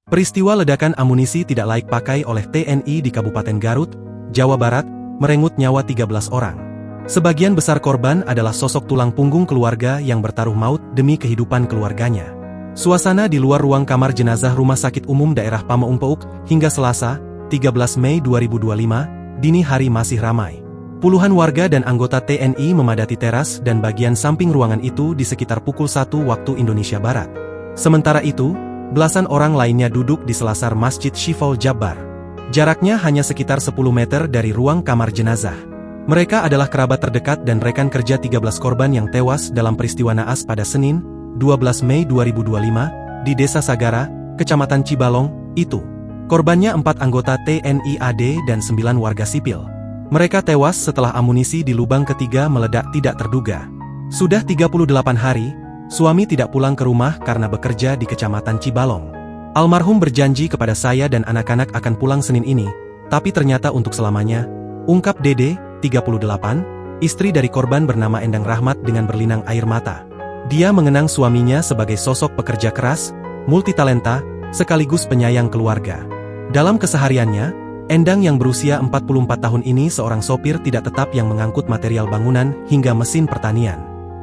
Peristiwa ledakan amunisi tidak layak pakai oleh TNI di Kabupaten Garut, Jawa Barat, merenggut nyawa 13 orang. Sebagian besar korban adalah sosok tulang punggung keluarga yang bertaruh maut demi kehidupan keluarganya. Suasana di luar ruang kamar jenazah Rumah Sakit Umum Daerah Pamengpeuk hingga Selasa, 13 Mei 2025, dini hari masih ramai. Puluhan warga dan anggota TNI memadati teras dan bagian samping ruangan itu di sekitar pukul 1 waktu Indonesia Barat. Sementara itu, belasan orang lainnya duduk di selasar Masjid Syifaul Jabbar. Jaraknya hanya sekitar 10 meter dari ruang kamar jenazah. Mereka adalah kerabat terdekat dan rekan kerja 13 korban yang tewas dalam peristiwa naas pada Senin, 12 Mei 2025, di Desa Sagara, Kecamatan Cibalong, itu. Korbannya 4 anggota TNI AD dan 9 warga sipil. Mereka tewas setelah amunisi di lubang ketiga meledak tidak terduga. Sudah 38 hari, suami tidak pulang ke rumah karena bekerja di Kecamatan Cibalong. Almarhum berjanji kepada saya dan anak-anak akan pulang Senin ini, tapi ternyata untuk selamanya, ungkap Dede, 38, istri dari korban bernama Endang Rahmat dengan berlinang air mata. Dia mengenang suaminya sebagai sosok pekerja keras, multitalenta, sekaligus penyayang keluarga. Dalam kesehariannya, Endang yang berusia 44 tahun ini seorang sopir tidak tetap yang mengangkut material bangunan hingga mesin pertanian.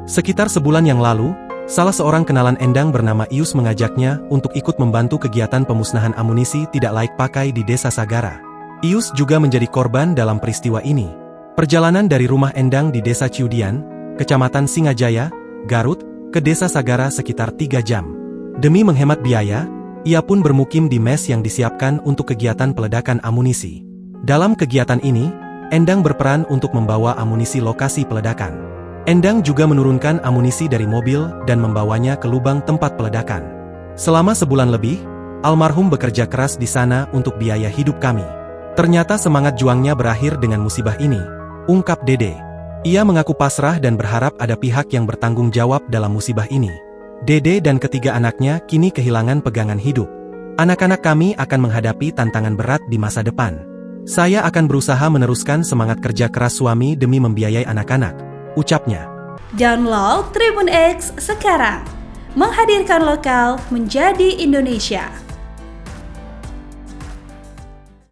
Sekitar sebulan yang lalu, salah seorang kenalan Endang bernama Ius mengajaknya untuk ikut membantu kegiatan pemusnahan amunisi tidak layak pakai di Desa Sagara. Ius juga menjadi korban dalam peristiwa ini. Perjalanan dari rumah Endang di Desa Ciudian, Kecamatan Singajaya, Garut, ke Desa Sagara sekitar 3 jam. Demi menghemat biaya, ia pun bermukim di mes yang disiapkan untuk kegiatan peledakan amunisi. Dalam kegiatan ini, Endang berperan untuk membawa amunisi lokasi peledakan. Endang juga menurunkan amunisi dari mobil dan membawanya ke lubang tempat peledakan. Selama sebulan lebih, almarhum bekerja keras di sana untuk biaya hidup kami. Ternyata semangat juangnya berakhir dengan musibah ini, ungkap Dede. Ia mengaku pasrah dan berharap ada pihak yang bertanggung jawab dalam musibah ini. Dede dan ketiga anaknya kini kehilangan pegangan hidup. Anak-anak kami akan menghadapi tantangan berat di masa depan. Saya akan berusaha meneruskan semangat kerja keras suami demi membiayai anak-anak, ucapnya. Download Tribun X sekarang, menghadirkan lokal menjadi Indonesia.